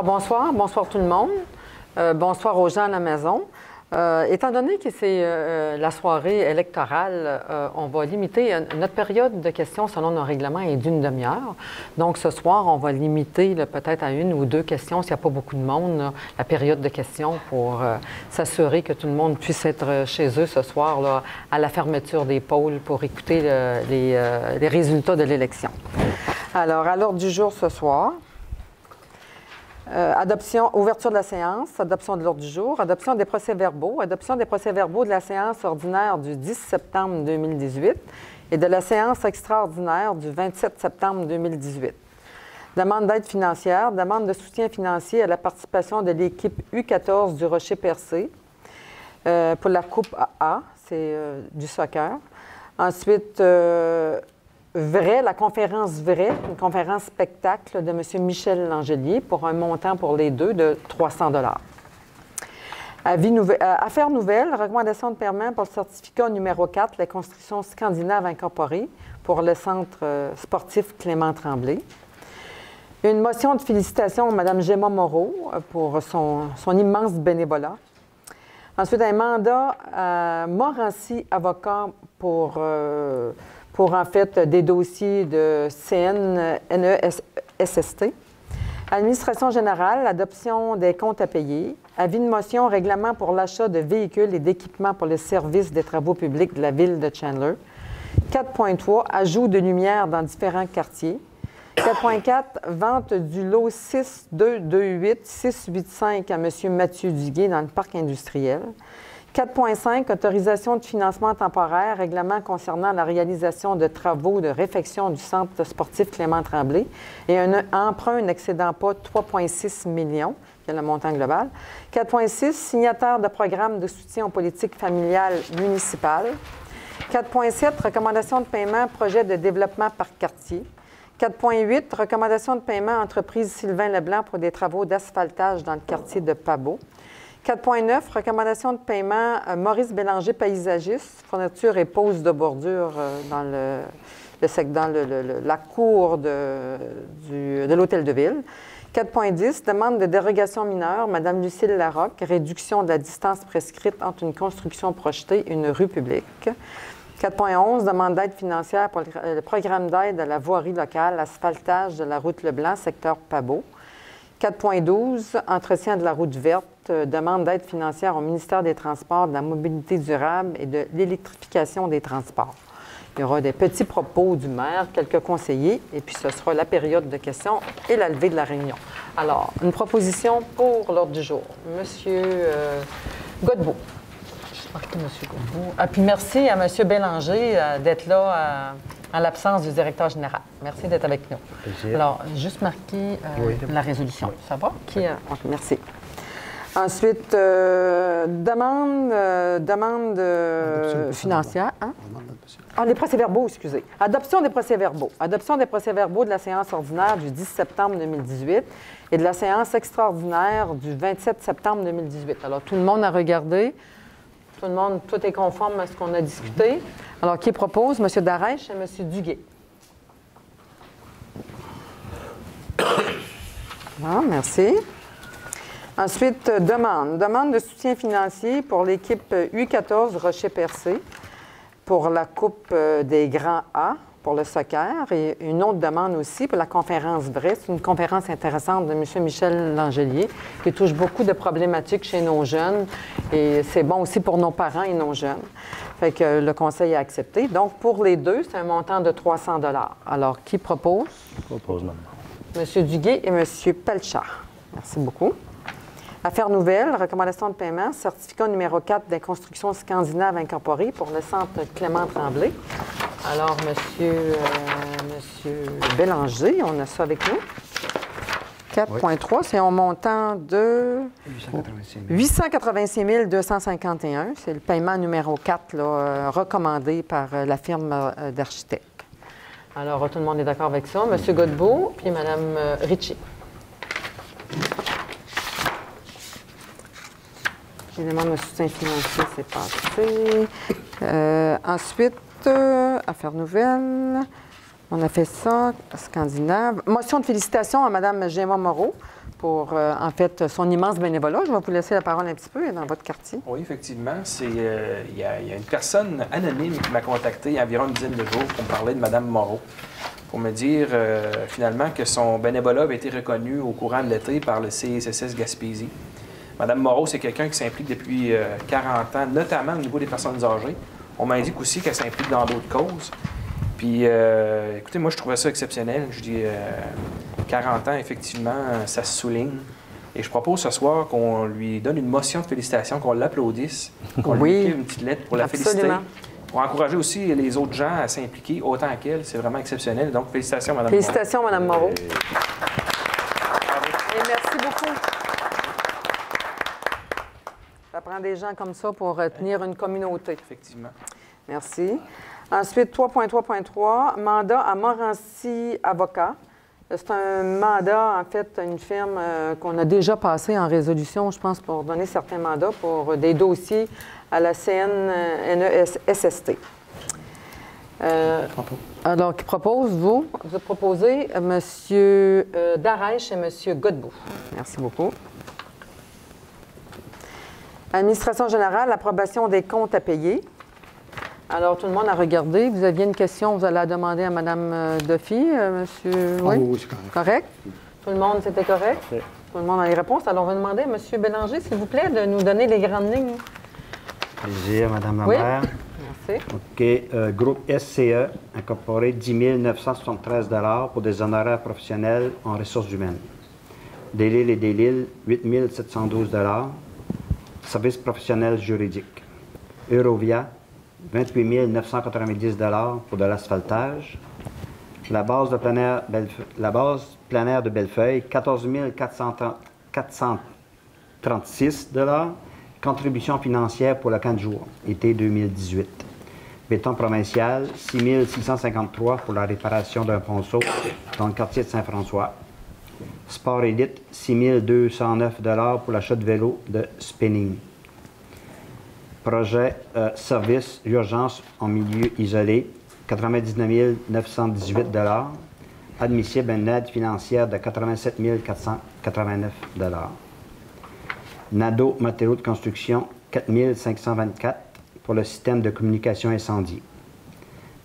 bonsoir. Bonsoir tout le monde. Bonsoir aux gens à la maison. Étant donné que c'est la soirée électorale, on va limiter notre période de questions selon nos règlements est d'une demi-heure. Donc ce soir, on va limiter peut-être à une ou deux questions s'il n'y a pas beaucoup de monde, là, la période de questions pour s'assurer que tout le monde puisse être chez eux ce soir là, à la fermeture des polls pour écouter les résultats de l'élection. Alors, à l'ordre du jour ce soir, ouverture de la séance, adoption de l'ordre du jour, adoption des procès-verbaux de la séance ordinaire du 10 septembre 2018 et de la séance extraordinaire du 27 septembre 2018. Demande d'aide financière, demande de soutien financier à la participation de l'équipe U14 du Rocher-Percé pour la Coupe AA, c'est du soccer. Ensuite, la conférence Vrai, une conférence spectacle de M. Michel Langelier pour un montant pour les deux de 300 $. Affaires nouvelles, recommandation de paiement pour le certificat numéro 4, la construction scandinave incorporée pour le centre sportif Clément Tremblay. Une motion de félicitations à Mme Gemma Moreau pour son immense bénévolat. Ensuite, un mandat à Morancy Avocat pour en fait des dossiers de CNESST. Administration générale, adoption des comptes à payer. Avis de motion, règlement pour l'achat de véhicules et d'équipements pour le service des travaux publics de la ville de Chandler. 4.3, ajout de lumière dans différents quartiers. 4.4, vente du lot 6228-685 à M. Mathieu Duguay dans le parc industriel. 4.5, autorisation de financement temporaire, règlement concernant la réalisation de travaux de réfection du centre sportif Clément Tremblay et un emprunt n'excédant pas 3,6 millions, qui est le montant global. 4.6, signataire de programme de soutien aux politiques familiales municipales. 4.7, recommandation de paiement, projet de développement par quartier. 4.8, recommandation de paiement, entreprise Sylvain Leblanc pour des travaux d'asphaltage dans le quartier de Pabot. 4.9, recommandation de paiement Maurice Bélanger, paysagiste, fourniture et pose de bordure dans la cour de l'Hôtel de Ville. 4.10, demande de dérogation mineure, Mme Lucille Larocque, réduction de la distance prescrite entre une construction projetée et une rue publique. 4.11, demande d'aide financière pour le programme d'aide à la voirie locale, asphaltage de la route Leblanc, secteur Pabot. 4.12, entretien de la route verte, demande d'aide financière au ministère des Transports, de la mobilité durable et de l'électrification des transports. Il y aura des petits propos du maire, quelques conseillers, et puis ce sera la période de questions et la levée de la réunion. Alors, une proposition pour l'ordre du jour. Monsieur Godbout. Je vais marquer Monsieur Godbout. Ah, puis merci à Monsieur Bélanger d'être là en l'absence du directeur général. Merci d'être avec nous. Plaisir. Alors, juste marquer la résolution. Oui. Ça va? Okay, merci. Ensuite, demande financière. Hein? Ah, les procès-verbaux, excusez. Adoption des procès-verbaux. Adoption des procès-verbaux de la séance ordinaire du 10 septembre 2018 et de la séance extraordinaire du 27 septembre 2018. Alors, tout le monde a regardé. Tout est conforme à ce qu'on a discuté. Alors, qui propose? M. Darèche et M. Duguay. Ah, merci. Ensuite, demande de soutien financier pour l'équipe U14 Rocher-Percé pour la Coupe des Grands A pour le soccer et une autre demande aussi pour la conférence Vrai. C'est une conférence intéressante de M. Michel Langelier qui touche beaucoup de problématiques chez nos jeunes et c'est bon aussi pour nos parents et nos jeunes. Fait que le conseil a accepté. Donc, pour les deux, c'est un montant de 300 $. Alors, qui propose? Je propose, madame. M. Duguay et M. Pelchard. Merci beaucoup. Affaires nouvelles, recommandation de paiement, certificat numéro 4 des constructions scandinaves incorporées pour le centre Clément Tremblay. Alors, Monsieur Bélanger, on a ça avec nous. 4.3, c'est un montant de 885 251. C'est le paiement numéro 4 là, recommandé par la firme d'architectes. Alors, tout le monde est d'accord avec ça. M. Godbout, puis Mme Ritchie. Les demandes de soutien financier, c'est passé. Ensuite, affaires nouvelles. On a fait ça, scandinave. Motion de félicitations à Mme Gemma Moreau pour, en fait, son immense bénévolat. Je vais vous laisser la parole un petit peu dans votre quartier. Oui, effectivement. Il y a une personne anonyme qui m'a contacté il y a environ une dizaine de jours pour me parler de Mme Moreau, pour me dire finalement que son bénévolat avait été reconnu au courant de l'été par le CSSS Gaspésie. Mme Moreau, c'est quelqu'un qui s'implique depuis 40 ans, notamment au niveau des personnes âgées. On m'indique aussi qu'elle s'implique dans d'autres causes. Puis, écoutez, moi, je trouvais ça exceptionnel. Je dis, 40 ans, effectivement, ça se souligne. Et je propose ce soir qu'on lui donne une motion de félicitations, qu'on l'applaudisse, qu'on lui écrive une petite lettre pour la féliciter, pour encourager aussi les autres gens à s'impliquer autant qu'elle. C'est vraiment exceptionnel. Donc, félicitations, Mme Moreau. Félicitations, Mme Moreau. Et merci beaucoup. Ça prend des gens comme ça pour tenir une communauté. Effectivement. Merci. Ensuite, 3.3.3, mandat à Morancy Avocat. C'est un mandat, en fait, une firme qu'on a déjà passé en résolution, je pense, pour donner certains mandats pour des dossiers à la CNESST. Alors, qui propose, vous proposez M. Darèche et M. Godbout. Merci beaucoup. Administration générale, approbation des comptes à payer. Alors, tout le monde a regardé. Vous aviez une question, vous allez la demander à Mme Duffy, monsieur. Oui, oui, c'est correct. Correct? Tout le monde, c'était correct? Oui. Tout le monde a les réponses. Alors, on va demander à M. Bélanger, s'il vous plaît, de nous donner les grandes lignes. Plaisir, Madame la Oui. maire. Merci. OK. Groupe SCE, incorporé 10 973 pour des honoraires professionnels en ressources humaines. Delille et Delille, 8 712 Services professionnels juridiques. Eurovia, 28 990 pour de l'asphaltage. La base plein air de Bellefeuille, 14 436 Contribution financière pour le camp de jour, été 2018. Béton provincial, 6 653 pour la réparation d'un ponceau dans le quartier de Saint-François. Sport Élite, 6 209 pour l'achat de vélo de spinning. Projet service urgence en milieu isolé, 99 918 Admissible à une aide financière de 87 489 NADO matériaux de construction, 4 524 pour le système de communication incendie.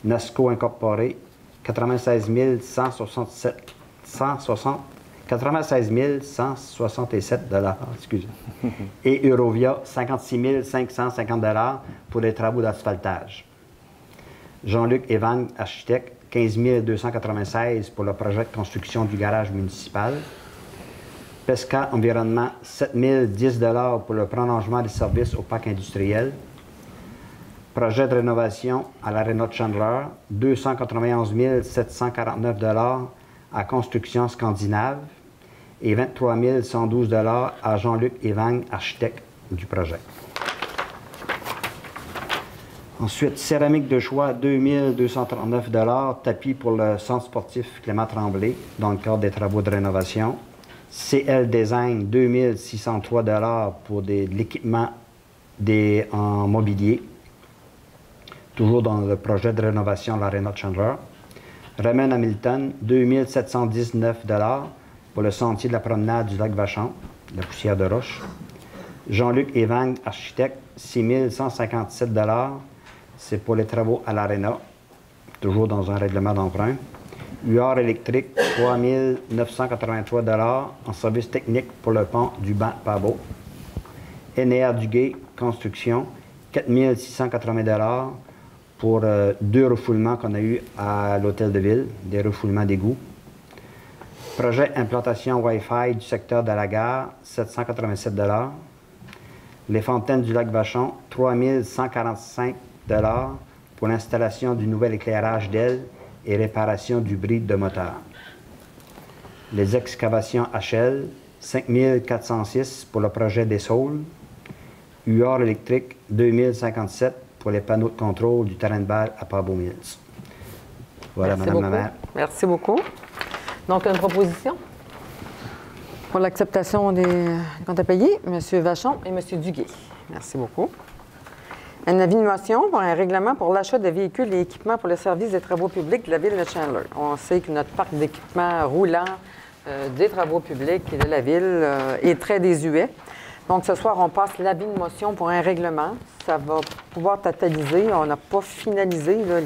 NASCO incorporé, 96 167 excusez. Et Eurovia, 56 550 pour les travaux d'asphaltage. Jean-Luc Evans, architecte, 15 296 pour le projet de construction du garage municipal. Pesca Environnement, 7 010 pour le prolongement des services au parc industriel. Projet de rénovation à l'Aréna de Chandler, 291 749 à Construction Scandinave et 23 112 à Jean-Luc Evang, architecte du projet. Ensuite, céramique de choix, 2 239 tapis pour le centre sportif Clément Tremblay dans le cadre des travaux de rénovation. CL Design, 2 603 pour de l'équipement en mobilier, toujours dans le projet de rénovation de l'Aréna de Chandler. Raymond Hamilton, 2 719 pour le sentier de la promenade du lac Vachon, la poussière de roche. Jean-Luc Evang, architecte, 6 157 c'est pour les travaux à l'Aréna, toujours dans un règlement d'emprunt. UR électrique, 3 983 en service technique pour le pont du banc Pabot. NR Duguay, construction, 4 680 pour 2 refoulements qu'on a eu à l'hôtel de ville, des refoulements d'égouts. Projet implantation Wi-Fi du secteur de la gare, 787 Les fontaines du lac Vachon, 3 145 pour l'installation du nouvel éclairage d'aile et réparation du bris de moteur. Les excavations HL, 5 406 pour le projet des Saules. UR électrique, 2057 pour les panneaux de contrôle du terrain de balle à Pabot Mills. Voilà, Merci Madame la beaucoup. maire. Merci beaucoup. Donc, une proposition pour l'acceptation des comptes à payer, M. Vachon et M. Duguay. Merci beaucoup. Un avis de motion pour un règlement pour l'achat de véhicules et équipements pour le service des travaux publics de la ville de Chandler. On sait que notre parc d'équipements roulant des travaux publics et de la Ville est très désuet. Donc, ce soir, on passe l'avis de motion pour un règlement. Ça va pouvoir totaliser. On n'a pas finalisé là,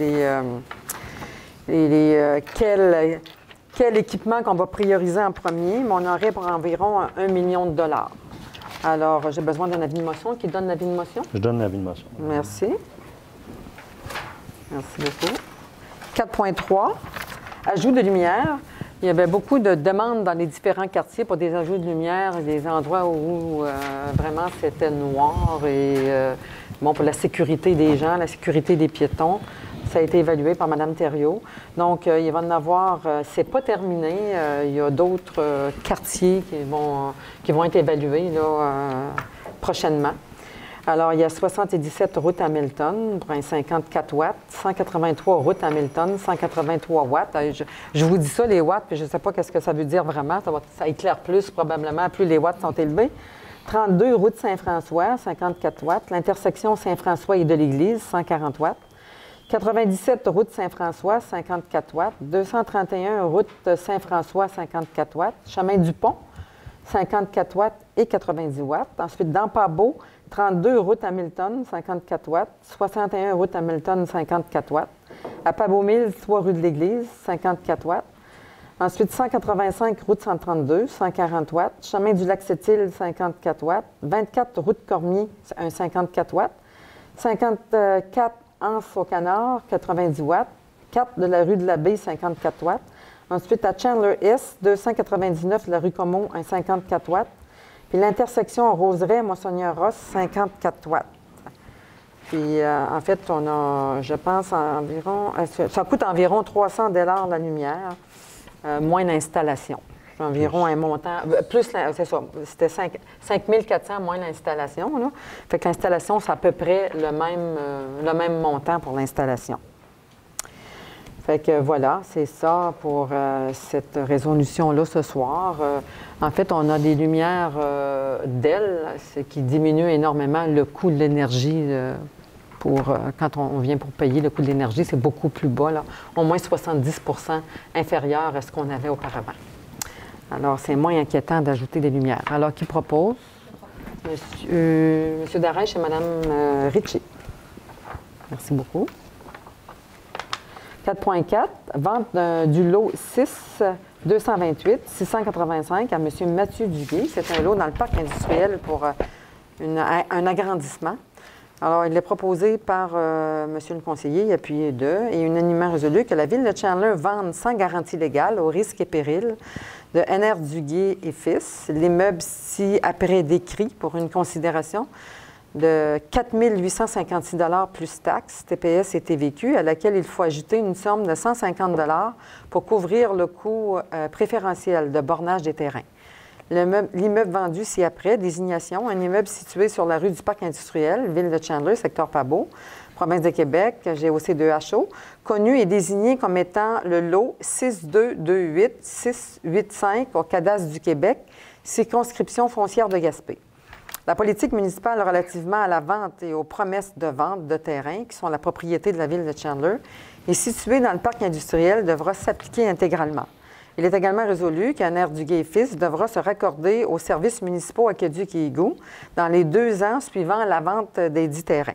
quel équipement qu'on va prioriser en premier, mais on aurait pour environ 1 million de dollars. Alors, j'ai besoin d'un avis de motion. Qui donne l'avis de motion? Je donne l'avis de motion. Merci. Merci beaucoup. 4.3, ajout de lumière. Il y avait beaucoup de demandes dans les différents quartiers pour des ajouts de lumière, des endroits où vraiment c'était noir et bon, pour la sécurité des gens, la sécurité des piétons. Ça a été évalué par Mme Thériault. Donc, il va en avoir, c'est pas terminé. Il y a d'autres quartiers qui vont être évalués là, prochainement. Alors, il y a 77 routes Hamilton pour un 54 watts, 183 routes Hamilton, 183 watts. Je vous dis ça, les watts, puis je ne sais pas qu'est-ce que ça veut dire vraiment. Ça éclaire plus, probablement, plus les watts sont élevés. 32 routes Saint-François, 54 watts. L'intersection Saint-François et de l'Église, 140 watts. 97 route Saint-François, 54 watts. 231 route Saint-François, 54 watts. Chemin du Pont, 54 watts et 90 watts. Ensuite, dans Pabot, 32 route Hamilton, 54 watts. 61 route Hamilton, 54 watts. À Pabot-Mills, 3 rue de l'Église, 54 watts. Ensuite, 185 route 132, 140 watts. Chemin du Lac-Sept-Îles, 54 watts. 24 route Cormier, un 54 watts. 54 Anse-au-Canard, 90 watts. 4 de la rue de l'Abbé, 54 watts. Ensuite, à Chandler-Est, 299 de la rue Comeau, un 54 watts. Puis l'intersection Roseraie-Monseigneur-Ross, 54 watts. Puis, en fait, on a, je pense, environ... Ça coûte environ 300 $ la lumière, moins l'installation. Environ un montant... Plus, c'est ça, c'était 5 400 moins l'installation. Là. Fait que l'installation, c'est à peu près le même montant pour l'installation. Fait que voilà, c'est ça pour cette résolution-là ce soir. En fait, on a des lumières d'ailes, ce qui diminue énormément le coût de l'énergie. Quand on vient pour payer, le coût de l'énergie, c'est beaucoup plus bas, là, au moins 70 % inférieur à ce qu'on avait auparavant. Alors, c'est moins inquiétant d'ajouter des lumières. Alors, qui propose? Monsieur Darèche et Mme Ritchie. Merci beaucoup. 4.4, vente du lot 6 228 685 à M. Mathieu Duguay. C'est un lot dans le parc industriel pour un agrandissement. Alors, il est proposé par M. le conseiller, appuyé de, et unanimement résolu que la Ville de Chandler vende sans garantie légale, au risque et péril, de N.R. Duguay et Fils, l'immeuble ci-après décrit pour une considération de 4 856 $ plus taxes, TPS et TVQ, à laquelle il faut ajouter une somme de 150 $ pour couvrir le coût préférentiel de bornage des terrains. L'immeuble vendu ci-après, désignation, un immeuble situé sur la rue du Parc industriel, Ville de Chandler, secteur Pabot, province de Québec, GOC2HO, connu et désigné comme étant le lot 6228-685 au cadastre du Québec, circonscription foncière de Gaspé. La politique municipale relativement à la vente et aux promesses de vente de terrains, qui sont la propriété de la Ville de Chandler, et située dans le parc industriel, devra s'appliquer intégralement. Il est également résolu qu'N.R. Duguay et Fils devra se raccorder aux services municipaux Aqueduc et Égout dans les 2 ans suivant la vente des dits terrains.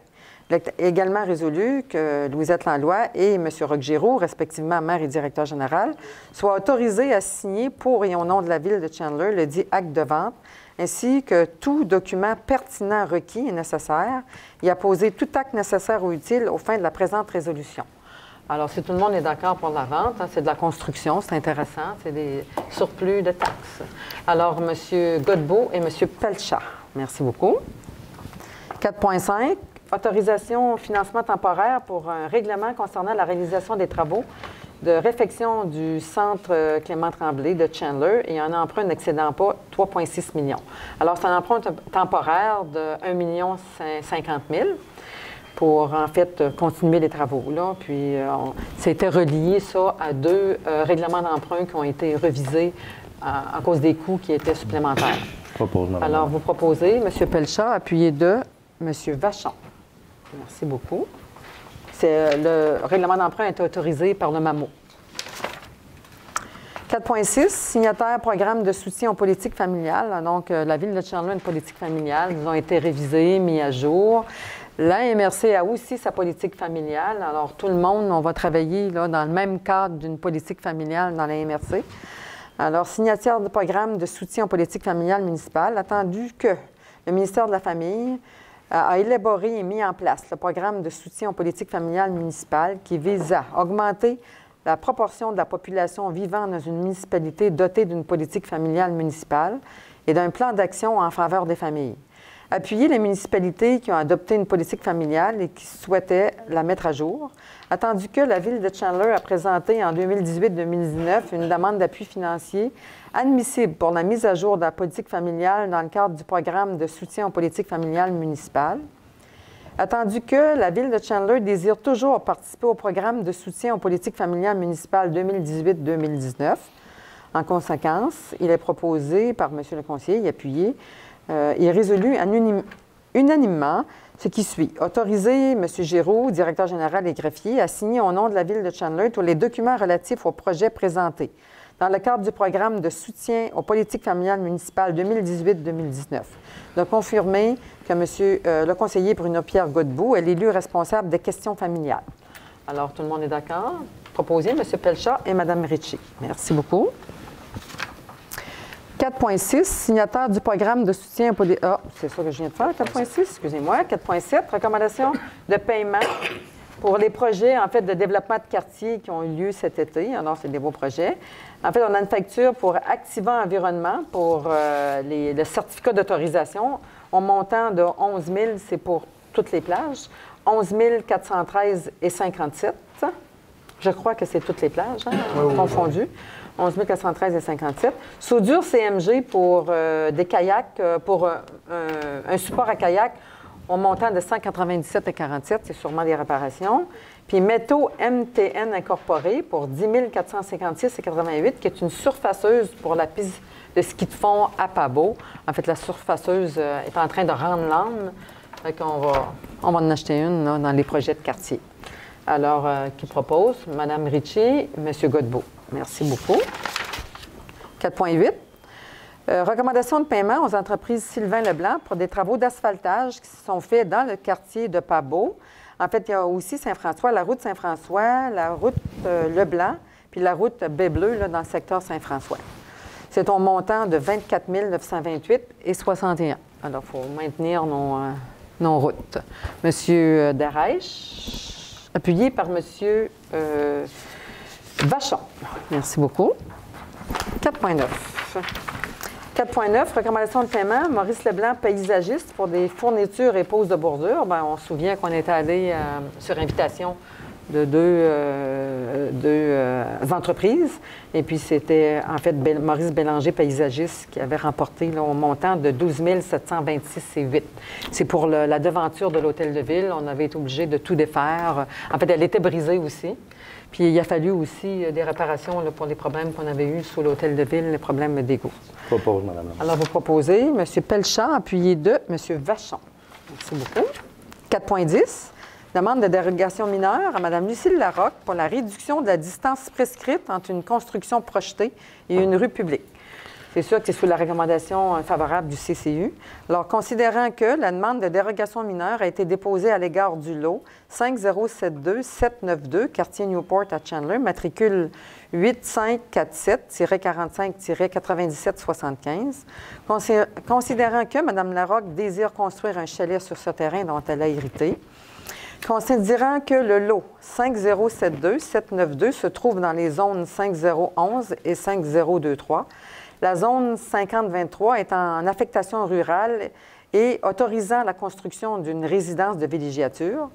Il est également résolu que Louisette Langlois et M. Roch-Giroux, respectivement maire et directeur général, soient autorisés à signer pour et au nom de la Ville de Chandler le dit acte de vente, ainsi que tout document pertinent requis et nécessaire, et à poser tout acte nécessaire ou utile aux fins de la présente résolution. Alors, si tout le monde est d'accord pour la vente, hein, c'est de la construction, c'est intéressant, c'est des surplus de taxes. Alors, M. Godbout et M. Pelchat. Merci beaucoup. 4.5, autorisation financement temporaire pour un règlement concernant la réalisation des travaux de réfection du centre Clément Tremblay de Chandler et un emprunt n'excédant pas 3,6 millions. Alors, c'est un emprunt temporaire de 1 050 000 pour, en fait, continuer les travaux. Là. Puis, c'était relié, ça, à 2 règlements d'emprunt qui ont été revisés à cause des coûts qui étaient supplémentaires. Alors, vous proposez, M. Pelchat, appuyé de M. Vachon. Merci beaucoup. Le règlement d'emprunt est autorisé par le MAMO. 4.6, signataire programme de soutien aux politiques familiales. Donc, la Ville de Chandler a une politique familiale. Ils ont été révisés, mis à jour. La MRC a aussi sa politique familiale. Alors, tout le monde, on va travailler là, dans le même cadre d'une politique familiale dans la MRC. Alors, signataire de programme de soutien aux politiques familiales municipales, attendu que le ministère de la Famille a élaboré et mis en place le programme de soutien aux politiques familiales municipales qui vise à augmenter la proportion de la population vivant dans une municipalité dotée d'une politique familiale municipale et d'un plan d'action en faveur des familles. Appuyer les municipalités qui ont adopté une politique familiale et qui souhaitaient la mettre à jour, attendu que la Ville de Chandler a présenté en 2018-2019 une demande d'appui financier admissible pour la mise à jour de la politique familiale dans le cadre du programme de soutien aux politiques familiales municipales. Attendu que la Ville de Chandler désire toujours participer au programme de soutien aux politiques familiales municipales 2018-2019. En conséquence, il est proposé par M. le conseiller et appuyé et résolu unanimement ce qui suit. Autoriser M. Giroux, directeur général et greffier, à signer au nom de la Ville de Chandler tous les documents relatifs au projet présenté dans le cadre du programme de soutien aux politiques familiales municipales 2018-2019. De confirmer que M. le conseiller Bruno-Pierre Godbout est l'élu responsable des questions familiales. Alors, tout le monde est d'accord? Proposé, M. Pelchat et Mme Ritchie. Merci beaucoup. 4.6, signataire du programme de soutien aux politiques... Ah, c'est ça que je viens de faire, 4.6, excusez-moi. 4.7, recommandation de paiement pour les projets, en fait, de développement de quartier qui ont eu lieu cet été. Alors, c'est des beaux projets. En fait, on a une facture pour Activant Environnement pour le certificat d'autorisation. Au montant de 11 000, c'est pour toutes les plages. 11 413,57. Je crois que c'est toutes les plages, hein, confondues. 11 413,57. Soudure CMG pour des kayaks, pour un support à kayak au montant de 197,47. C'est sûrement des réparations. Puis Métaux MTN Incorporé pour 10 456,88, qui est une surfaceuse pour la piste de ski de fond à Pabo. En fait, la surfaceuse est en train de rendre l'âme. On va en acheter une là, dans les projets de quartier. Alors, qui propose? Mme Ritchie, M. Godbout. Merci beaucoup. 4.8. Recommandation de paiement aux entreprises Sylvain Leblanc pour des travaux d'asphaltage qui sont faits dans le quartier de Pabo. En fait, il y a aussi Saint-François, la route Saint-François, la route Leblanc, puis la route Baie-Bleue dans le secteur Saint-François. C'est au montant de 24 928,61. Alors, il faut maintenir nos routes. Monsieur Darèche, appuyé par Monsieur Vachon. Merci beaucoup. 4.9. 4.9, recommandation de paiement. Maurice Leblanc, paysagiste, pour des fournitures et poses de bordure. Bien, on se souvient qu'on était allé sur invitation de deux entreprises. Et puis, c'était en fait Maurice Bélanger, paysagiste, qui avait remporté là, au montant de 12 726,08. C'est pour la devanture de l'hôtel de ville. On avait été obligé de tout défaire. En fait, elle était brisée aussi. Puis, il a fallu aussi des réparations là, pour les problèmes qu'on avait eus sous l'hôtel de ville, les problèmes d'égout. Propose, Madame. Alors, vous proposez M. Pelchat, appuyé de M. Vachon. Merci beaucoup. 4.10. Demande de dérogation mineure à Mme Lucille Larocque pour la réduction de la distance prescrite entre une construction projetée et une rue publique. C'est sûr que c'est sous la recommandation favorable du CCU. Alors, considérant que la demande de dérogation mineure a été déposée à l'égard du lot 5072792, quartier Newport à Chandler, matricule 8547-45-9775, considérant que Mme Larocque désire construire un chalet sur ce terrain dont elle a hérité, considérant que le lot 5072792 se trouve dans les zones 5011 et 5023, la zone 5023 est en affectation rurale et autorisant la construction d'une résidence de villégiature,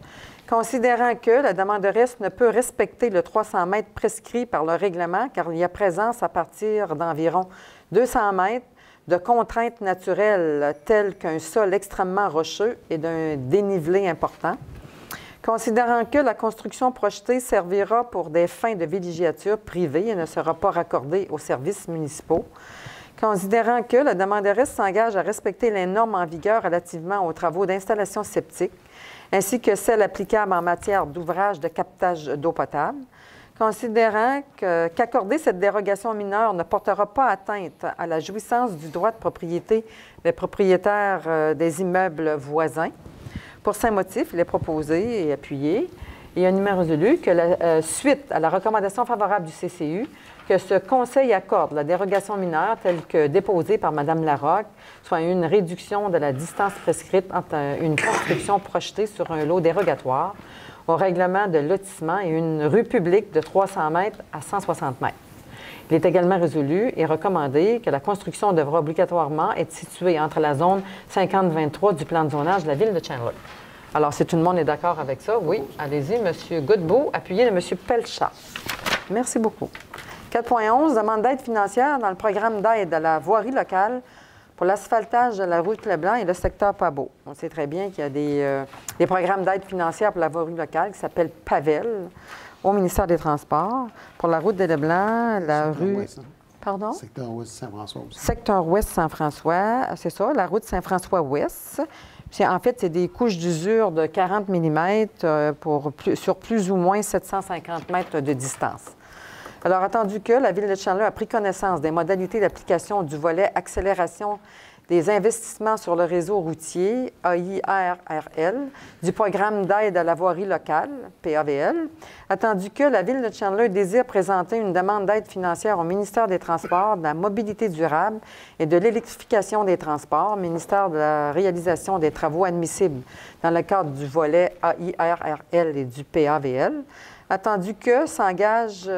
considérant que la demanderesse ne peut respecter le 300 mètres prescrit par le règlement car il y a présence à partir d'environ 200 mètres de contraintes naturelles telles qu'un sol extrêmement rocheux et d'un dénivelé important, considérant que la construction projetée servira pour des fins de villégiature privée et ne sera pas raccordée aux services municipaux, considérant que la demanderesse s'engage à respecter les normes en vigueur relativement aux travaux d'installation septique, ainsi que celles applicables en matière d'ouvrage de captage d'eau potable, considérant qu'accorder cette dérogation mineure ne portera pas atteinte à la jouissance du droit de propriété des propriétaires des immeubles voisins. Pour ces motifs, il est proposé et appuyé et unanimement résolu que suite à la recommandation favorable du CCU, que ce Conseil accorde la dérogation mineure telle que déposée par Mme Larocque, soit une réduction de la distance prescrite entre une construction projetée sur un lot dérogatoire au règlement de lotissement et une rue publique de 300 mètres à 160 mètres. Il est également résolu et recommandé que la construction devra obligatoirement être située entre la zone 50-23 du plan de zonage de la ville de Chandler. Alors, si tout le monde est d'accord avec ça, oui, allez-y, M. Godbout, appuyé de M. Pelchat. Merci beaucoup. 4.11, demande d'aide financière dans le programme d'aide à la voirie locale pour l'asphaltage de la route Leblanc et le secteur Pabot. On sait très bien qu'il y a des programmes d'aide financière pour la voirie locale qui s'appellent PAVEL au ministère des Transports pour la route de Leblanc, la rue... Ouest, hein? Pardon? Secteur ouest Saint-François aussi. Secteur ouest Saint-François, c'est ça, la route Saint-François-Ouest. En fait, c'est des couches d'usure de 40 mm sur plus ou moins 750 mètres de distance. Alors, attendu que la Ville de Chandler a pris connaissance des modalités d'application du volet accélération des investissements sur le réseau routier, AIRRL, du programme d'aide à la voirie locale, PAVL, attendu que la Ville de Chandler désire présenter une demande d'aide financière au ministère des Transports, de la mobilité durable et de l'électrification des transports, ministère de la réalisation des travaux admissibles dans le cadre du volet AIRRL et du PAVL, attendu que s'engage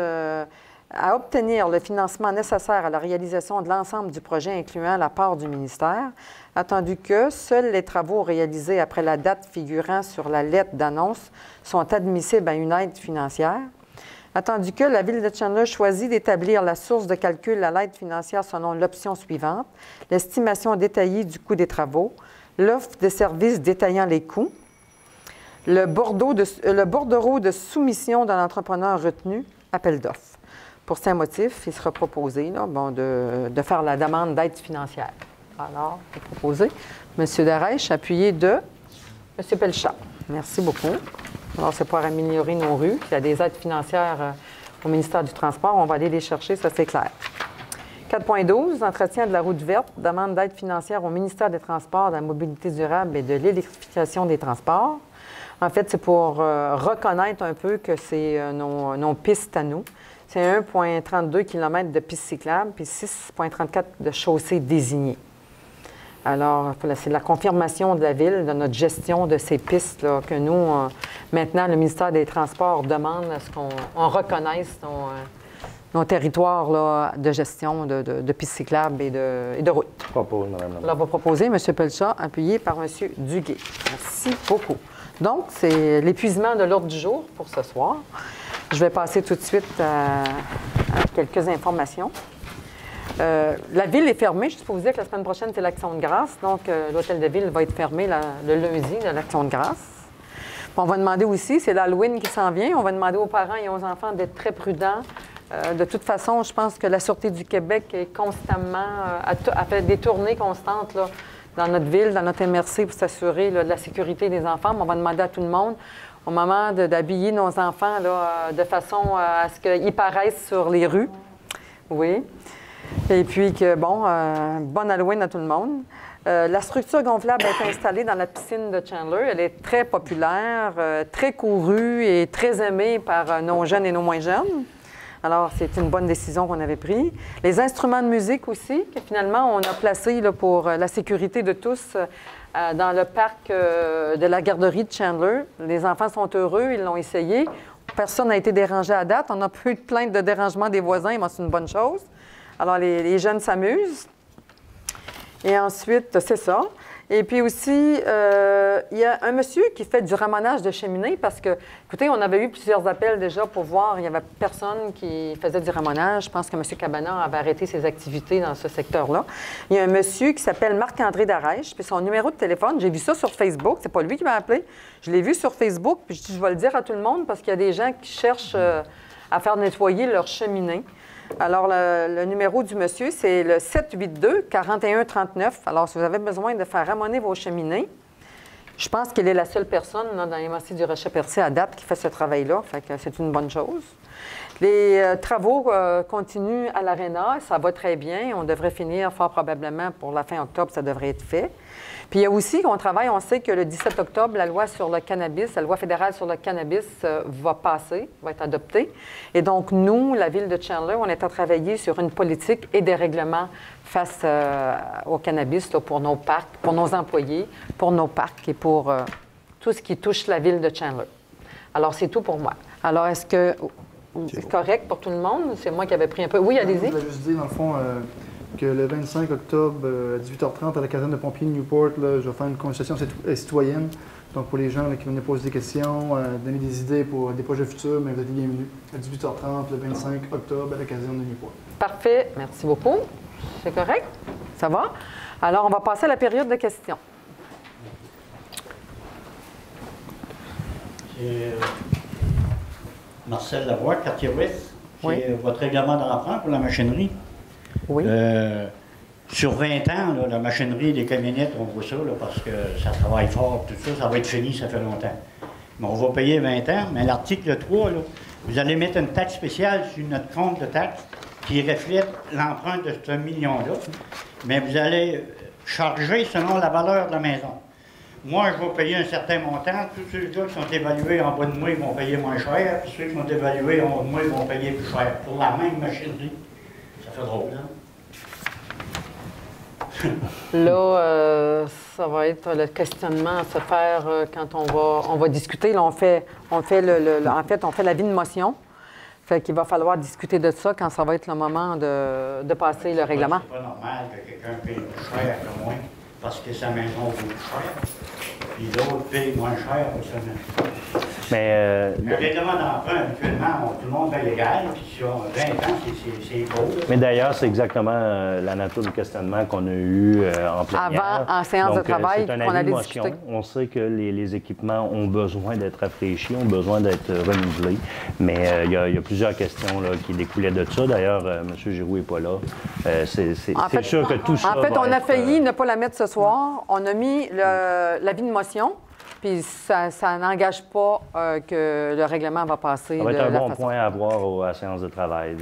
à obtenir le financement nécessaire à la réalisation de l'ensemble du projet, incluant la part du ministère, attendu que seuls les travaux réalisés après la date figurant sur la lettre d'annonce sont admissibles à une aide financière, attendu que la Ville de Chandler choisit d'établir la source de calcul à l'aide financière selon l'option suivante, l'estimation détaillée du coût des travaux, l'offre de services détaillant les coûts, le bordereau de soumission de l'entrepreneur retenu, appel d'offres. Pour ces motifs, il sera proposé de faire la demande d'aide financière. Alors, c'est proposé. M. Darèche, appuyé de M. Pelchat. Merci beaucoup. Alors, c'est pour améliorer nos rues. Il y a des aides financières au ministère du Transport. On va aller les chercher, ça c'est clair. 4.12, entretien de la route verte, demande d'aide financière au ministère des Transports, de la mobilité durable et de l'électrification des transports. En fait, c'est pour reconnaître un peu que c'est nos pistes à nous. C'est 1,32 km de pistes cyclables puis 6,34 de chaussées désignées. Alors, c'est la confirmation de la Ville de notre gestion de ces pistes là, que nous, maintenant, le ministère des Transports demande à ce qu'on reconnaisse nos territoires là, de gestion de pistes cyclables et de routes. Propose, Mme la maire. Là, on va proposer M. Pelchat, appuyé par M. Duguay. Merci beaucoup. Donc, c'est l'épuisement de l'ordre du jour pour ce soir. Je vais passer tout de suite à quelques informations. La Ville est fermée. Je peux vous dire que la semaine prochaine, c'est l'Action de grâce. Donc, l'Hôtel de Ville va être fermé le lundi de l'Action de grâce. On va demander aussi, c'est l'Halloween qui s'en vient, on va demander aux parents et aux enfants d'être très prudents. De toute façon, je pense que la Sûreté du Québec est constamment, a fait des tournées constantes là, dans notre ville, dans notre MRC pour s'assurer de la sécurité des enfants. Mais on va demander à tout le monde, au moment d'habiller nos enfants là, de façon à ce qu'ils paraissent sur les rues. Oui. Et puis que, bon, bonne Halloween à tout le monde. La structure gonflable est installée dans la piscine de Chandler. Elle est très populaire, très courue et très aimée par nos jeunes et nos moins jeunes. Alors, c'est une bonne décision qu'on avait prise. Les instruments de musique aussi, que finalement, on a placés là, pour la sécurité de tous dans le parc de la garderie de Chandler. Les enfants sont heureux, ils l'ont essayé. Personne n'a été dérangé à date. On n'a pas eu de plainte de dérangement des voisins, mais c'est une bonne chose. Alors, les jeunes s'amusent. Et ensuite, c'est ça. Et puis aussi, il y a un monsieur qui fait du ramonage de cheminées parce que, écoutez, on avait eu plusieurs appels déjà pour voir, il n'y avait personne qui faisait du ramonage. Je pense que M. Cabana avait arrêté ses activités dans ce secteur-là. Il y a un monsieur qui s'appelle Marc-André Darèche, puis son numéro de téléphone, j'ai vu ça sur Facebook, c'est pas lui qui m'a appelé, je l'ai vu sur Facebook, puis je vais le dire à tout le monde parce qu'il y a des gens qui cherchent à faire nettoyer leur cheminée. Alors, le numéro du monsieur, c'est le 782-4139. Alors, si vous avez besoin de faire ramoner vos cheminées, Je pense qu'elle est la seule personne là, dans les MRC du Rocher-Percé à date qui fait ce travail-là. Fait que c'est une bonne chose. Les travaux continuent à l'Arena. Ça va très bien. On devrait finir fort probablement pour la fin octobre. Ça devrait être fait. Puis il y a aussi, on travaille, on sait que le 17 octobre, la loi sur le cannabis, la loi fédérale sur le cannabis va passer, va être adoptée. Et donc, nous, la Ville de Chandler, on est à travailler sur une politique et des règlements face au cannabis là, pour nos parcs, pour nos employés, pour nos parcs et pour tout ce qui touche la Ville de Chandler. Alors, c'est tout pour moi. Alors, est-ce que c'est correct pour tout le monde? C'est moi qui avais pris un peu... Oui, allez-y. Je voulais juste dire, dans le fond, que le 25 octobre, à 18h30, à la caserne de pompiers de Newport, là, je vais faire une consultation citoyenne. Donc, pour les gens là, qui veulent poser des questions, donner des idées pour des projets futurs, mais vous êtes les bienvenus. À 18h30, le 25 octobre, à la caserne de Newport. Parfait. Merci beaucoup. C'est correct? Ça va? Alors, on va passer à la période de questions. Marcel Lavoie, quartier Ouest. Oui. C'est votre règlement d'emprunt pour la machinerie. Oui. Sur 20 ans, là, la machinerie, les camionnettes, on voit ça là, parce que ça travaille fort, tout ça, ça va être fini, ça fait longtemps. Mais on va payer 20 ans, mais l'article 3, là, vous allez mettre une taxe spéciale sur notre compte de taxe qui reflète l'emprunt de ce million-là, mais vous allez charger selon la valeur de la maison. Moi, je vais payer un certain montant. Tous ceux-là qui sont évalués en bas de moi, ils vont payer moins cher. Puis ceux qui sont évalués en haut de moi, ils vont payer plus cher. Pour la même machinerie. Ça fait drôle, hein? Là, ça va être le questionnement à se faire quand on va discuter. Là, en fait, on fait l'avis de motion. Fait qu'il va falloir discuter de ça quand ça va être le moment de passer le règlement. C'est pas normal que quelqu'un paye plus cher que moi parce que sa maison vaut plus cher. Puis l'autre paye moins cher pour sa maison. Mais Le règlement d'emprunt, habituellement, tout le monde paye égal. Puis sur 20 ans, c'est beau. Mais d'ailleurs, c'est exactement la nature du questionnement qu'on a eu en plénière. Avant, en séance Donc, de travail, c'est un qu'on avis allait de motion. discuter. On sait que les équipements ont besoin d'être rafraîchis, ont besoin d'être renouvelés. Mais il y a plusieurs questions là, qui découlaient de ça. D'ailleurs, M. Giroux n'est pas là. C'est sûr que tout ça. En fait, va on a être, failli ne pas la mettre ce soir. On a mis l'avis de motion. Puis ça n'engage pas que le règlement va passer. Ça va être de un la bon façon. point à avoir à la séance de travail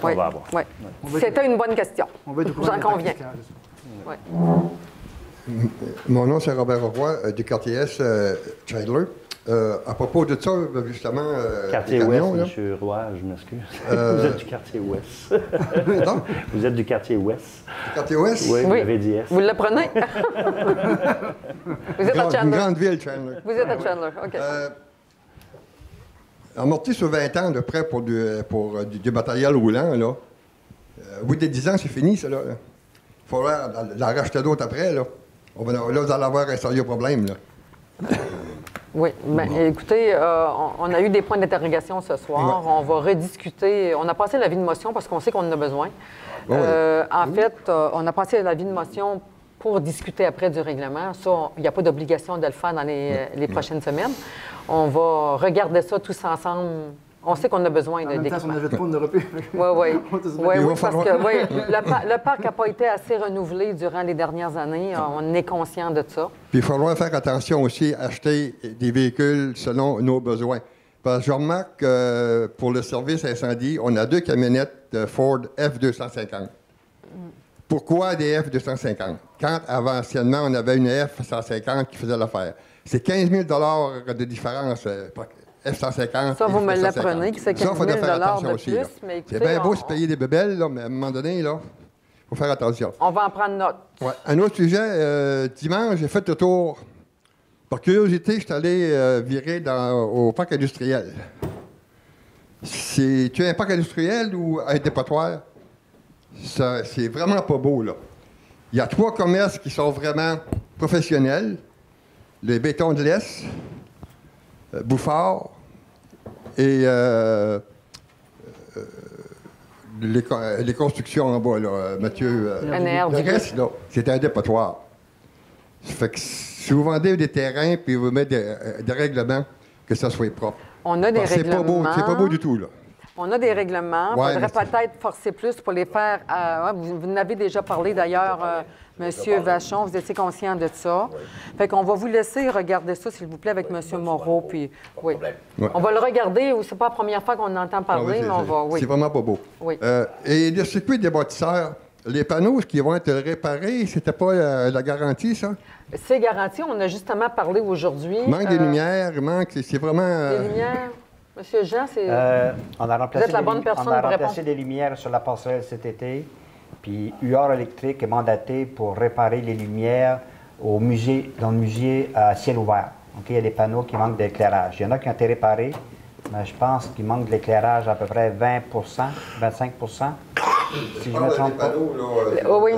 qu'on Oui, va avoir. oui. C'était une bonne question. On va être au courant J'en des taxes conviens. fiscales, c'est ça. Oui. Mon nom, c'est Robert Roy, du quartier S, Chandler. À propos de ça, justement, Quartier les Ouest, camions, là. M. Roy, je m'excuse. Vous êtes du quartier Ouest. Non? Vous êtes du quartier Ouest. Du quartier Ouest? Oui, vous Oui. avez dit S. Vous l'apprenez? Vous êtes à Une Chandler. grande ville, Chandler. Vous êtes à Chandler, OK. Amorti sur 20 ans, de prêt pour du matériel roulant, là. Au bout de 10 ans, c'est fini, ça, là. Il faudra en racheter d'autres après, là. Là, vous allez avoir un sérieux problème, là. Oui. Bien, écoutez, on a eu des points d'interrogation ce soir. Ouais. On va rediscuter. On a passé l'avis de motion parce qu'on sait qu'on en a besoin. Oui. En fait, on a passé l'avis de motion pour discuter après du règlement. Ça, il n'y a pas d'obligation de le faire dans les prochaines semaines. On va regarder ça tous ensemble. On sait qu'on a besoin En même temps, si on d'équipement. n'avait pas, on n'aurait plus. Oui, oui. Oui, Il va parce falloir- que le parc n'a pas été assez renouvelé durant les dernières années. On est conscient de ça. Puis il faudra faire attention aussi à acheter des véhicules selon nos besoins. Parce que je remarque que pour le service incendie, on a 2 camionnettes Ford F-250. Pourquoi des F-250? Quand, anciennement, on avait une F-150 qui faisait l'affaire. C'est 15 000 de différence. F-150. Ça, vous me F-250. l'apprenez, que c'est 15 000 Ça, il faut faire attention de aussi, plus, là. mais écoutez, C'est bien beau on- se payer des bébelles, là, mais à un moment donné, là, il faut faire attention. On va en prendre note. Ouais. Un autre sujet, dimanche, j'ai fait le tour. Par curiosité, je suis allé virer au parc industriel. Tu es un parc industriel ou un dépotoir? C'est vraiment pas beau, là. Il y a 3 commerces qui sont vraiment professionnels. Le béton de l'Est, Bouffard et les constructions en bas, là, Mathieu. NR, Le reste, là, c'est un dépotoir. Ça fait que si vous vendez des terrains puis vous mettez des règlements, que ça soit propre. On a des Parce que règlements. c'est pas beau du tout, là. On a des règlements. Il Ouais, faudrait mais peut-être forcer plus pour les faire. Vous en avez déjà parlé d'ailleurs, Monsieur Vachon, vous étiez conscient de ça. Fait qu'on va vous laisser regarder ça, s'il vous plaît, avec Monsieur Moreau. Puis, oui. Ouais. On va le regarder. C'est pas la première fois qu'on entend parler, mais on va. Oui. C'est vraiment pas beau. Oui. Et le circuit des bâtisseurs, les panneaux qui vont être réparés, c'était pas la garantie, ça? C'est garanti. On a justement parlé aujourd'hui. Manque des lumières, c'est vraiment... Des lumières. Monsieur Jean, c'est. On a remplacé, Vous êtes la bonne personne on a pour remplacé répondre. des lumières sur la passerelle cet été. Puis UR Électrique est mandaté pour réparer les lumières au musée, dans le musée à ciel ouvert. Donc, il y a des panneaux qui manquent d'éclairage. Il y en a qui ont été réparés, mais je pense qu'il manque de l'éclairage à peu près 20 25 si je me trompe pas. Oui.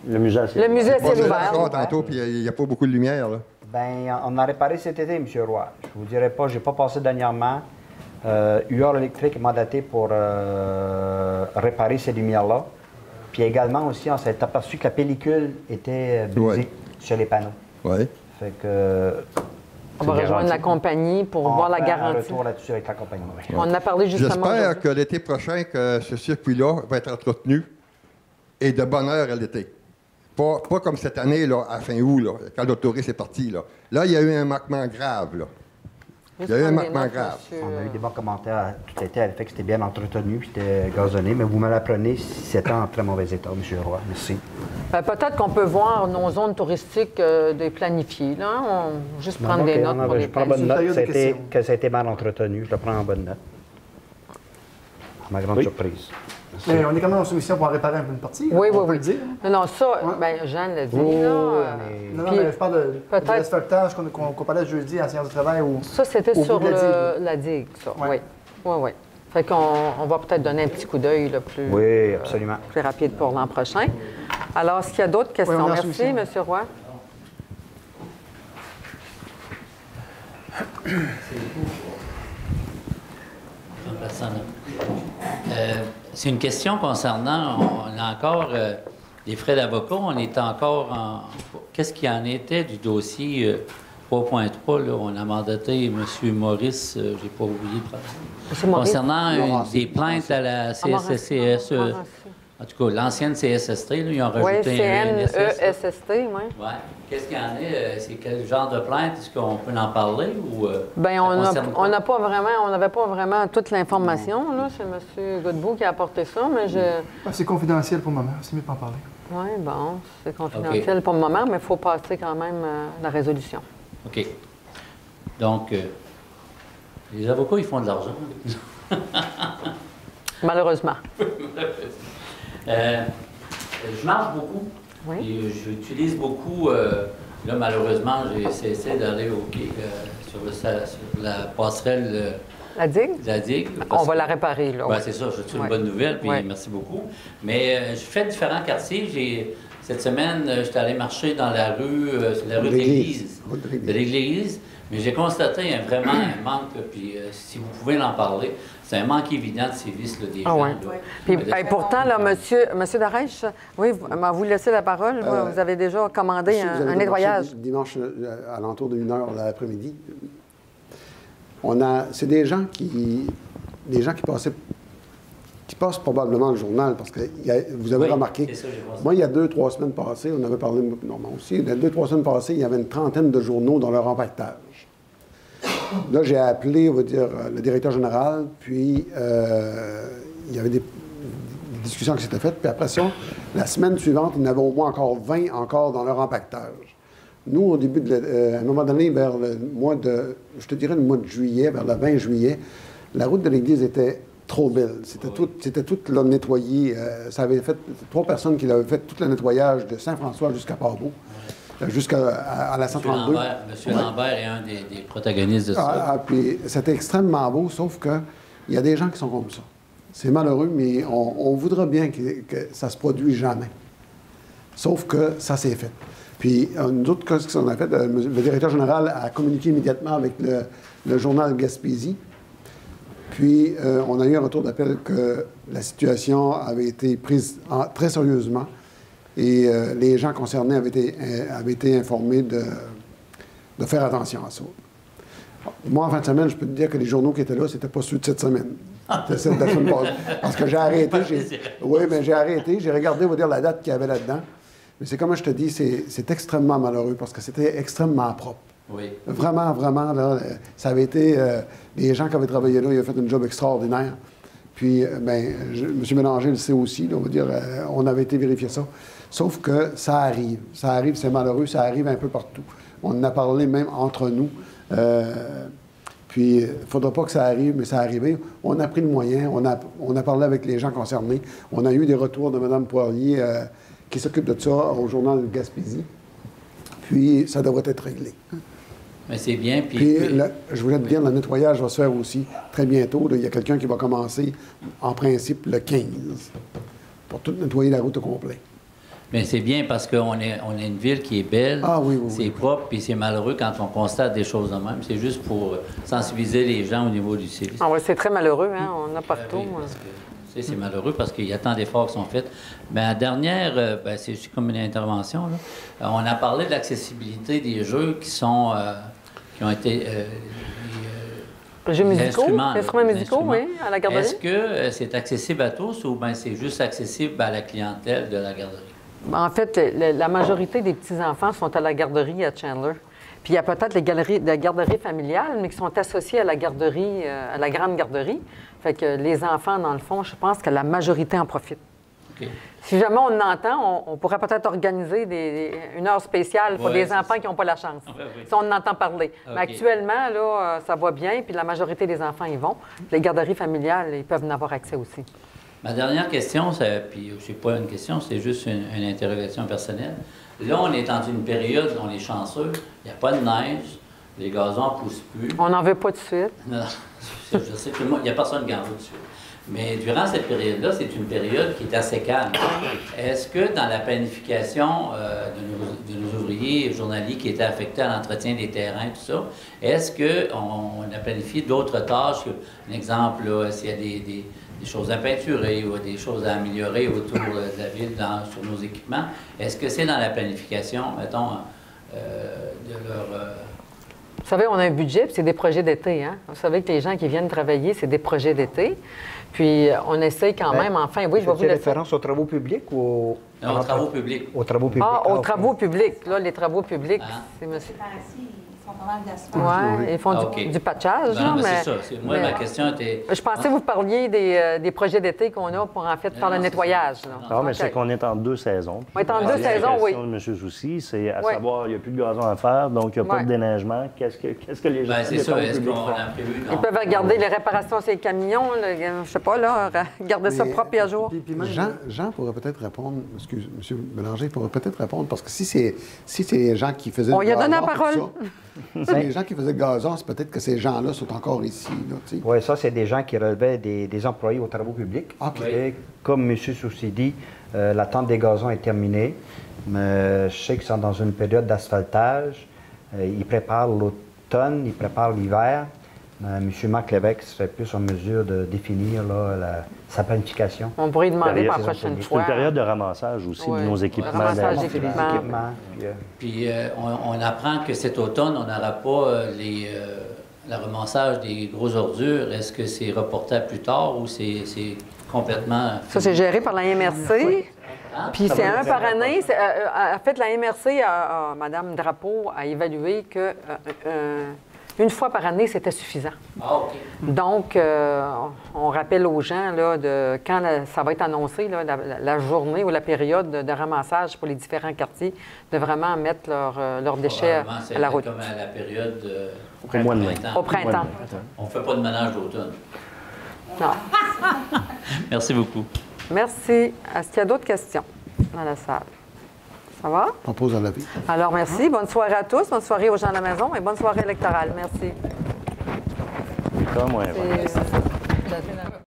Le musée à ciel Le musée à ciel ouvert. Tantôt, puis il n'y a pas beaucoup de lumière, là. Bien, on a réparé cet été, M. Roy. Je ne vous dirai pas, je n'ai pas passé dernièrement. UR Électrique est mandaté pour réparer ces lumières-là. Puis également aussi, on s'est aperçu que la pellicule était brisée sur les panneaux. Oui. Fait que... On va rejoindre la compagnie pour voir la On fait un garantie. retour là-dessus avec la compagnie. On en a parlé justement. J'espère que l'été prochain, que ce circuit-là va être entretenu et de bonne heure à l'été. Pas comme cette année, là, à fin août, là, quand l'autoriste est parti. Là, il y a eu un manquement grave. Là. Il y a eu un manquement grave. On a eu des bons commentaires tout l'été, le fait que c'était bien entretenu, puis c'était gazonné, mais vous me l'apprenez si c'était en très mauvais état, M. Roy. Merci. Peut-être qu'on peut voir nos zones touristiques de planifier. Là. Juste prendre des notes pour les Je prends bonne planifier. note que ça a été mal entretenu. Je le prends en bonne note. À ma grande surprise. Merci. Mais on est quand même en soumission pour en réparer un peu une partie. Oui, on oui, peut oui. le dire. Non, ça, Ouais. ben, Jean l'a dit. Oh, là, Non, Puis, mais je parle de peut-être- respectage qu'on parlait jeudi à la séance de travail. ça, c'était au sur bout de la digue. la digue, ça. Ouais. Oui. Oui, oui. Fait qu'on on va peut-être donner un petit coup d'œil là, plus, Oui, absolument. plus rapide pour l'an prochain. Alors, est-ce qu'il y a d'autres questions? Oui, on est en Merci, soumission. M. Roy. C'est une question concernant, on a encore des frais d'avocat, on est encore en... Qu'est-ce qu'il en était du dossier 3.3, là, on a mandaté M. Maurice, j'ai pas oublié de prendre. M. Maurice. Concernant des plaintes à la CSSCS, en tout cas, l'ancienne CSST, là, ils ont Oui, rajouté un ENSS. CNESST, oui. Ouais. Qu'est-ce qu'il y en est? C'est quel genre de plainte? Est-ce qu'on peut en parler ou Bien, ça on concerne quoi? n'a pas vraiment, on n'avait pas vraiment toute l'information, là. C'est M. Godbout qui a apporté ça, mais je... C'est confidentiel pour le moment. C'est mieux de pas en parler. Oui, bon, c'est confidentiel pour le moment, mais il faut passer quand même la résolution. OK. Donc, les avocats, ils font de l'argent. Malheureusement. Je marche beaucoup. Oui. Et j'utilise beaucoup. Là, malheureusement, j'ai cessé d'aller au quai sur la passerelle La digue? de la digue. On va la réparer, là. Oui, oui. c'est ça. C'est une Ouais. bonne nouvelle, puis Ouais. merci beaucoup. Mais je fais différents quartiers. Cette semaine, j'étais allé marcher dans la rue, c'est la rue de l'Église. De l'Église. Mais j'ai constaté vraiment un manque, puis si vous pouvez en parler, c'est un manque évident de service là, des Ah gens. ouais. là. Puis, Mais de- ben, pourtant, là, monsieur Darèche, oui, vous laissez la parole. Vous avez déjà commandé Vous avez un été nettoyage. marché dimanche à l'entour de 1h l'après-midi. C'est des gens qui passent probablement le journal parce que vous avez Oui, remarqué. c'est ça, j'ai pensé. Moi, il y a 2-3 semaines passées, on avait parlé, non, moi aussi, il y a 2-3 semaines passées, il y avait une trentaine de journaux dans leur empaquetage. Là, j'ai appelé, on va dire, le directeur général, puis il y avait des discussions qui s'étaient faites, puis après ça, la semaine suivante, il y en avait au moins encore 20 encore dans leur empaquetage. Nous, au début, à un moment donné, vers le mois de, je te dirais le mois de juillet, vers le 20 juillet, la route de l'église était trop belle. C'était tout là, nettoyé. Ça avait fait 3 personnes qui l'avaient fait tout le nettoyage de Saint-François jusqu'à Parbot, jusqu'à la 132. Monsieur Lambert est un des protagonistes de ça. Puis c'était extrêmement beau, sauf que il y a des gens qui sont comme ça. C'est malheureux, mais on voudrait bien que ça se produise jamais. Sauf que ça s'est fait. Puis, nous autres, qu'est-ce qu'on a fait? Le directeur général a communiqué immédiatement avec le journal Gaspésie. Puis, on a eu un retour d'appel que la situation avait été prise très sérieusement et les gens concernés avaient été informés de faire attention à ça. Moi, en fin de semaine, je peux te dire que les journaux qui étaient là, c'était pas ceux de cette semaine. C'était ceux de la semaine passée. Parce que j'ai arrêté. Oui, mais j'ai arrêté. J'ai regardé, on va dire, la date qu'il y avait là-dedans. Mais c'est comme je te dis, c'est extrêmement malheureux parce que c'était extrêmement propre. Oui. Vraiment, vraiment, là, ça avait été... les gens qui avaient travaillé là, ils avaient fait un job extraordinaire. Puis, M. Mélanger le sait aussi, là, on va dire, on avait été vérifier ça. Sauf que ça arrive. Ça arrive, c'est malheureux, ça arrive un peu partout. On en a parlé même entre nous. Puis, il ne faudra pas que ça arrive, mais ça est arrivé. On a pris le moyen, on a parlé avec les gens concernés. On a eu des retours de Mme Poirier qui s'occupe de ça au journal de Gaspésie. Puis, ça devrait être réglé. Mais c'est bien. Puis je voulais te dire, le nettoyage va se faire aussi très bientôt. Là. Il y a quelqu'un qui va commencer, en principe, le 15, pour tout nettoyer la route au complet. Mais c'est bien parce qu'on est une ville qui est belle, c'est propre, puis c'est malheureux quand on constate des choses de même. C'est juste pour sensibiliser les gens au niveau du service. Ah oui, c'est très malheureux, hein? On a partout. Oui, c'est malheureux parce qu'il y a tant d'efforts qui sont faits. Mais la dernière, c'est comme une intervention, là. On a parlé de l'accessibilité des jeux qui ont été... les jeux musicaux, les instruments musicaux, oui, à la garderie. Est-ce que c'est accessible à tous ou bien c'est juste accessible à la clientèle de la garderie? En fait, la majorité des petits-enfants sont à la garderie à Chandler. Puis il y a peut-être les garderies familiales, mais qui sont associées à la garderie, à la grande garderie. Fait que les enfants, dans le fond, je pense que la majorité en profite. Okay. Si jamais on entend, on pourrait peut-être organiser une heure spéciale pour des enfants qui n'ont pas la chance. Si on en entend parler. Okay. Mais actuellement, là, ça va bien, puis la majorité des enfants y vont. Les garderies familiales, ils peuvent en avoir accès aussi. Ma dernière question, puis c'est pas une question, c'est juste une interrogation personnelle. Là, on est dans une période où on est chanceux, il n'y a pas de neige, les gazons ne poussent plus. On n'en veut pas de suite. Non, je sais que il n'y a personne qui en veut de suite. Mais durant cette période-là, c'est une période qui est assez calme. Est-ce que dans la planification de nos ouvriers journaliers qui étaient affectés à l'entretien des terrains, tout ça, est-ce qu'on a planifié d'autres tâches? Un exemple, s'il y a des choses à peinturer ou des choses à améliorer autour de la ville sur nos équipements, est-ce que c'est dans la planification, mettons, de leur... Vous savez, on a un budget, puis c'est des projets d'été. Hein? Vous savez que les gens qui viennent travailler, c'est des projets d'été. Puis on essaye quand même, enfin, oui, je vais vous laisser. Référence aux travaux publics ou non, aux travaux publics. Aux travaux publics. Ah, aux travaux publics. Là, les travaux publics, c'est monsieur. Ils font pas mal d'asphalte. Oui, ils font du patchage. Non, mais mais c'est ça. Moi, ma question était... Je pensais que vous parliez des projets d'été qu'on a pour, en fait, faire le nettoyage. Non, mais c'est qu'on est en 2 saisons. On est en 2 saisons, oui. La question de M. Soucy, c'est à savoir, il n'y a plus de gazon à faire, donc il n'y a pas de déneigement. Qu'est-ce que les gens c'est ça, est-ce qu'on a prévu? Ils peuvent regarder les réparations sur les camions, je ne sais pas, là, garder ça propre et à jour. Jean pourrait peut-être répondre, excusez, M. Mélanger pourrait peut-être répondre, parce que si c'est les gens qui faisaient... On lui a donné la parole. Si les gens qui faisaient le gazon, c'est peut-être que ces gens-là sont encore ici. Oui, ça, c'est des gens qui relevaient des employés aux travaux publics. Okay. Comme M. Soucy dit, l'attente des gazons est terminée. Mais je sais qu'ils sont dans une période d'asphaltage. Ils préparent l'automne, ils préparent l'hiver. M. Marc Lévesque serait plus en mesure de définir là, sa planification. On pourrait lui demander pour la prochaine fois. C'est une période de ramassage aussi de nos équipements. Ramassage d'équipements. Puis on apprend que cet automne, on n'aura pas le ramassage des grosses ordures. Est-ce que c'est reporté à plus tard ou c'est complètement... Ça, c'est géré par la MRC. Puis c'est un par année. En fait, la MRC, Mme Drapeau, a évalué que... une fois par année, c'était suffisant. Ah, OK. Donc, on rappelle aux gens, là, quand ça va être annoncé, là, la journée ou la période de ramassage pour les différents quartiers, de vraiment mettre leurs déchets à la route. Comme à la période au mois de mai. Au printemps. On ne fait pas de ménage d'automne. Non. Merci beaucoup. Merci. Est-ce qu'il y a d'autres questions dans la salle? Ça va? On pose à la vie. Alors, merci. Bonne soirée à tous. Bonne soirée aux gens à la maison et bonne soirée électorale. Merci. Comme